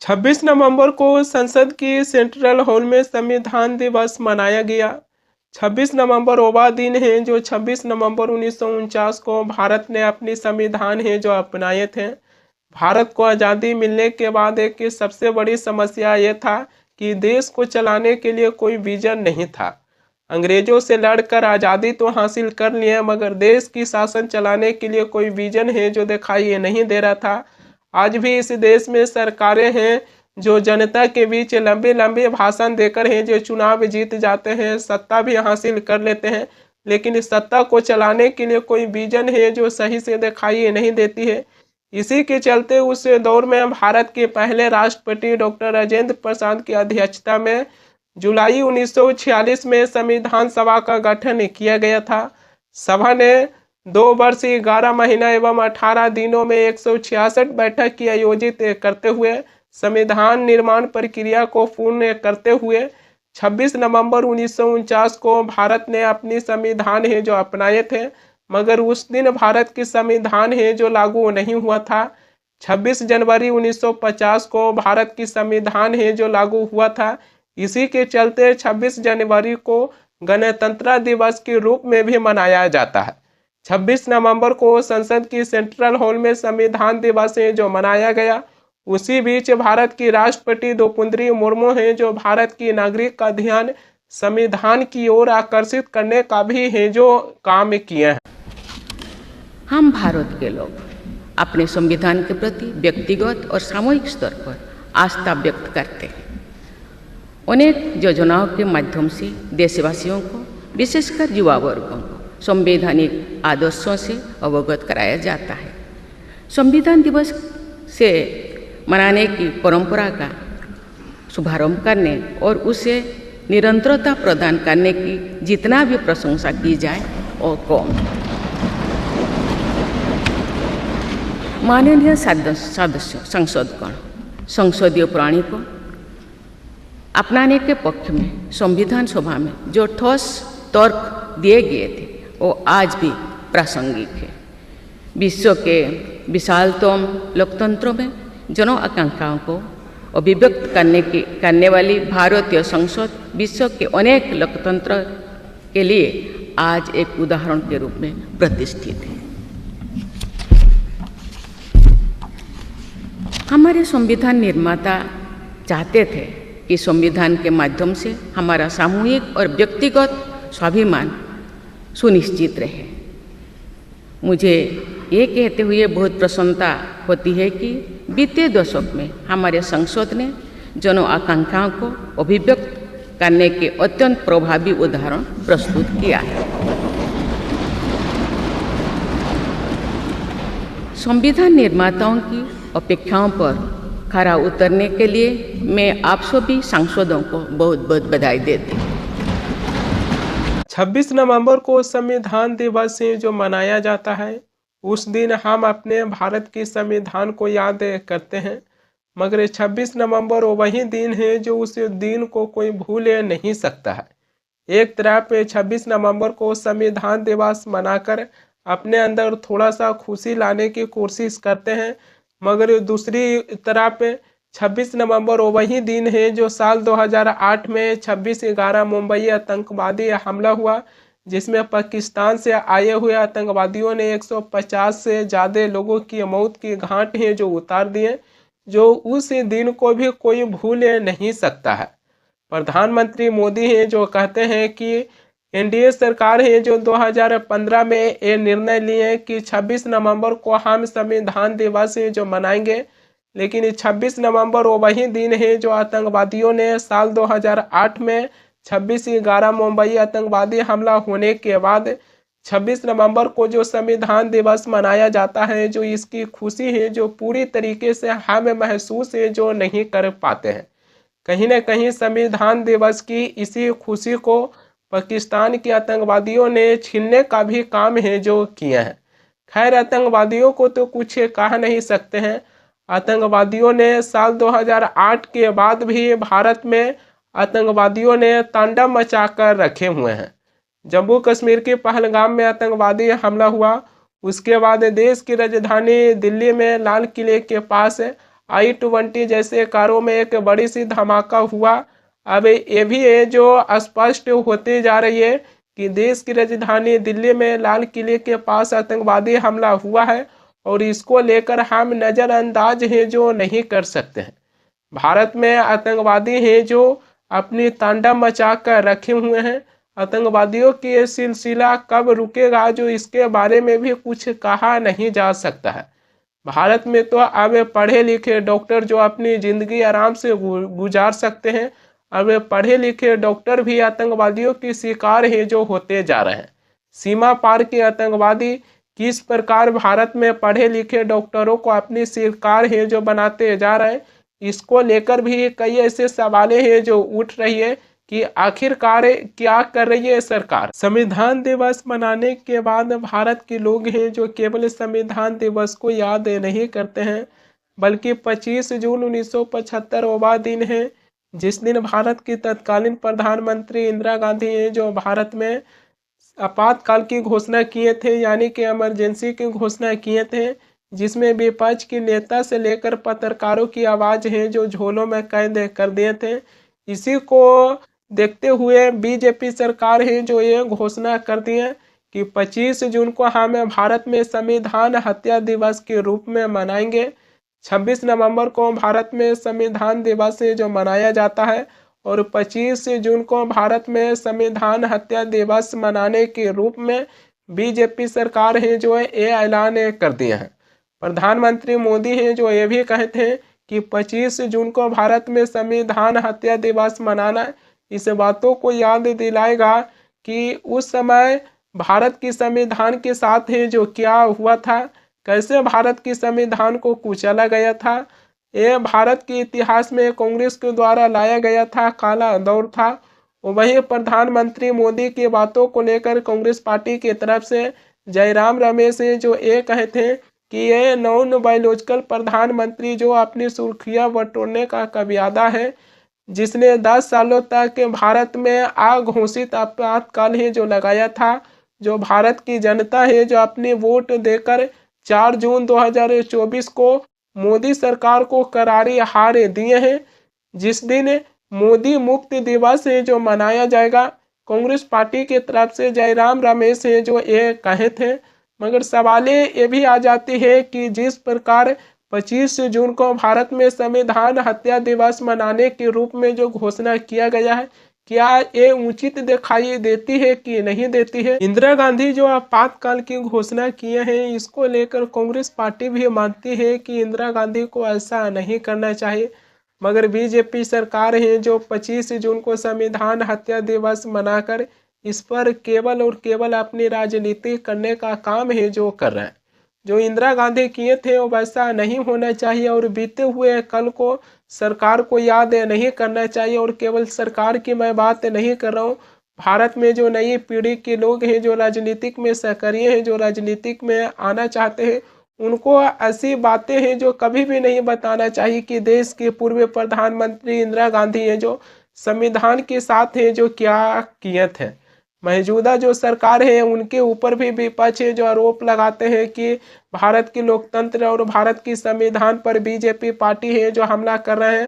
26 नवंबर को संसद की सेंट्रल हॉल में संविधान दिवस मनाया गया। 26 नवंबर वह दिन है जो 26 नवंबर 1949 को भारत ने अपनी संविधान है जो अपनाए थे। भारत को आज़ादी मिलने के बाद एक सबसे बड़ी समस्या यह था कि देश को चलाने के लिए कोई विजन नहीं था। अंग्रेजों से लड़कर आज़ादी तो हासिल कर लिए मगर देश की शासन चलाने के लिए कोई विजन है जो दिखाई नहीं दे रहा था। आज भी इस देश में सरकारें हैं जो जनता के बीच लंबे लंबे भाषण देकर हैं जो चुनाव जीत जाते हैं, सत्ता भी हासिल कर लेते हैं, लेकिन इस सत्ता को चलाने के लिए कोई विजन है जो सही से दिखाई नहीं देती है। इसी के चलते उस दौर में भारत के पहले राष्ट्रपति डॉक्टर राजेंद्र प्रसाद की अध्यक्षता में जुलाई 1946 में संविधान सभा का गठन किया गया था। सभा ने 2 वर्ष 11 महीना एवं 18 दिनों में 166 बैठक की आयोजित करते हुए संविधान निर्माण प्रक्रिया को पूर्ण करते हुए 26 नवंबर 1949 को भारत ने अपनी संविधान है जो अपनाए थे, मगर उस दिन भारत की संविधान है जो लागू नहीं हुआ था। 26 जनवरी 1950 को भारत की संविधान है जो लागू हुआ था। इसी के चलते 26 जनवरी को गणतंत्र दिवस के रूप में भी मनाया जाता है। 26 नवंबर को संसद की सेंट्रल हॉल में संविधान दिवस है जो मनाया गया। उसी बीच भारत की राष्ट्रपति द्रौपदी मुर्मू हैं जो भारत की नागरिक का ध्यान संविधान की ओर आकर्षित करने का भी है जो काम किए हैं। हम भारत के लोग अपने संविधान के प्रति व्यक्तिगत और सामूहिक स्तर पर आस्था व्यक्त करते हैं। अनेक योजनाओं के माध्यम से देशवासियों को, विशेषकर युवा वर्गों को संवैधानिक आदर्शों से अवगत कराया जाता है। संविधान दिवस से मनाने की परंपरा का शुभारंभ करने और उसे निरंतरता प्रदान करने की जितना भी प्रशंसा की जाए और कम। माननीय सदस्य संसदगण संसदीय प्रणाली को अपनाने के पक्ष में संविधान सभा में जो ठोस तर्क दिए गए थे वो आज भी प्रासंगिक है। विश्व के विशालतम लोकतंत्रों में जन आकांक्षाओं को अभिव्यक्त करने वाली भारतीय संसद विश्व के अनेक लोकतंत्र के लिए आज एक उदाहरण के रूप में प्रतिष्ठित है। हमारे संविधान निर्माता चाहते थे कि संविधान के माध्यम से हमारा सामूहिक और व्यक्तिगत स्वाभिमान सुनिश्चित रहे। मुझे ये कहते हुए बहुत प्रसन्नता होती है कि बीते दशक में हमारे संसद ने जन आकांक्षाओं को अभिव्यक्त करने के अत्यंत प्रभावी उदाहरण प्रस्तुत किया है। संविधान निर्माताओं की अपेक्षाओं पर खरा उतरने के लिए मैं आप सभी सांसदों को बहुत बहुत बधाई देती हूँ। 26 नवंबर को संविधान दिवस जो मनाया जाता है, उस दिन हम अपने भारत के संविधान को याद करते हैं, मगर 26 नवंबर वही दिन है जो उस दिन को कोई भूल नहीं सकता है। एक तरफ 26 नवंबर को संविधान दिवस मनाकर अपने अंदर थोड़ा सा खुशी लाने की कोशिश करते हैं, मगर दूसरी तरफ 26 नवंबर वही दिन है जो साल 2008 में 26/11 मुंबई आतंकवादी हमला हुआ, जिसमें पाकिस्तान से आए हुए आतंकवादियों ने 150 से ज़्यादा लोगों की मौत की घाट है जो उतार दिए, जो उस दिन को भी कोई भूल नहीं सकता है। प्रधानमंत्री मोदी हैं जो कहते हैं कि एनडीए सरकार है जो 2015 में ये निर्णय लिए कि 26 नवंबर को हम संविधान दिवस है जो मनाएंगे, लेकिन 26 नवंबर वही दिन है जो आतंकवादियों ने साल 2008 में 26/11 मुंबई आतंकवादी हमला होने के बाद 26 नवंबर को जो संविधान दिवस मनाया जाता है, जो इसकी खुशी है जो पूरी तरीके से हम महसूस है जो नहीं कर पाते हैं। कहीं न कहीं संविधान दिवस की इसी खुशी को पाकिस्तान के आतंकवादियों ने छीनने का भी काम है जो किया है। खैर, आतंकवादियों को तो कुछ कह नहीं सकते हैं। आतंकवादियों ने साल 2008 के बाद भी भारत में आतंकवादियों ने तांडव मचा कर रखे हुए हैं। जम्मू कश्मीर के पहलगाम में आतंकवादी हमला हुआ, उसके बाद देश की राजधानी दिल्ली में लाल किले के पास I-20 जैसे कारों में एक बड़ी सी धमाका हुआ। अब ये भी है जो स्पष्ट होते जा रही है कि देश की राजधानी दिल्ली में लाल किले के पास आतंकवादी हमला हुआ है और इसको लेकर हम नज़रअंदाज है जो नहीं कर सकते हैं। भारत में आतंकवादी हैं जो अपनी तांडव मचा कर रखे हुए हैं। आतंकवादियों की ये सिलसिला कब रुकेगा जो इसके बारे में भी कुछ कहा नहीं जा सकता है। भारत में तो अब पढ़े लिखे डॉक्टर जो अपनी ज़िंदगी आराम से गुजार सकते हैं, अब पढ़े लिखे डॉक्टर भी आतंकवादियों की शिकार हैं जो होते जा रहे हैं। सीमा पार के आतंकवादी किस प्रकार भारत में पढ़े लिखे डॉक्टरों को अपनी शिकार है जो बनाते जा रहे हैं, इसको लेकर भी कई ऐसे सवालें हैं जो उठ रही है कि आखिरकार क्या कर रही है सरकार। संविधान दिवस मनाने के बाद भारत के लोग हैं जो केवल संविधान दिवस को याद नहीं करते हैं, बल्कि 25 जून 1975 वह दिन है जिस दिन भारत की तत्कालीन प्रधानमंत्री इंदिरा गांधी हैं जो भारत में आपातकाल की घोषणा किए थे, यानी कि इमरजेंसी की घोषणा किए थे, जिसमें विपक्ष के नेता से लेकर पत्रकारों की आवाज़ है जो झोलों में कैद कर दिए थे। इसी को देखते हुए बीजेपी सरकार है जो ये घोषणा कर दी है कि 25 जून को हम भारत में संविधान हत्या दिवस के रूप में मनाएंगे। 26 नवंबर को भारत में संविधान दिवस है जो मनाया जाता है और 25 जून को भारत में संविधान हत्या दिवस मनाने के रूप में बीजेपी सरकार है जो ये ऐलान कर दिए हैं। प्रधानमंत्री मोदी हैं जो ये भी कहते हैं कि 25 जून को भारत में संविधान हत्या दिवस मनाना इस बातों को याद दिलाएगा कि उस समय भारत की संविधान के साथ है जो क्या हुआ था, कैसे भारत की संविधान को कुचला गया था। ये भारत के इतिहास में कांग्रेस के द्वारा लाया गया था काला दौर था। वहीं प्रधानमंत्री मोदी की बातों को लेकर कांग्रेस पार्टी की तरफ से जयराम रमेश जो ये कहते हैं कि ये नॉन बायोलॉजिकल प्रधानमंत्री जो अपनी सुर्खियां बटोरने का कबियादा है, जिसने 10 सालों तक भारत में अघोषित आपातकाल है जो लगाया था, जो भारत की जनता है जो अपनी वोट देकर 4 जून 2024 को मोदी सरकार को करारी हार दिए हैं, जिस दिन मोदी मुक्ति दिवस है जो मनाया जाएगा। कांग्रेस पार्टी की तरफ से जयराम रमेश है जो ये कहे थे, मगर सवाल ये भी आ जाती है कि जिस प्रकार 25 जून को भारत में संविधान हत्या दिवस मनाने के रूप में जो घोषणा किया गया है, क्या ये उचित दिखाई देती है कि नहीं देती है। इंदिरा गांधी जो आपातकाल की घोषणा किए हैं, इसको लेकर कांग्रेस पार्टी भी मानती है कि इंदिरा गांधी को ऐसा नहीं करना चाहिए, मगर बीजेपी सरकार है जो 25 जून को संविधान हत्या दिवस मनाकर इस पर केवल और केवल अपनी राजनीति करने का काम है जो कर रहे हैं। जो इंदिरा गांधी किए थे वो वैसा नहीं होना चाहिए और बीते हुए कल को सरकार को याद नहीं करना चाहिए। और केवल सरकार की मैं बात नहीं कर रहा हूँ, भारत में जो नई पीढ़ी के लोग हैं जो राजनीतिक में सक्रिय हैं, जो राजनीतिक में आना चाहते हैं, उनको ऐसी बातें हैं जो कभी भी नहीं बताना चाहिए कि देश के पूर्व प्रधानमंत्री इंदिरा गांधी हैं जो संविधान के साथ हैं जो क्या किए थे। मौजूदा जो सरकार है उनके ऊपर भी विपक्ष है जो आरोप लगाते हैं कि भारत की लोकतंत्र और भारत की संविधान पर बीजेपी पार्टी है जो हमला कर रहे हैं।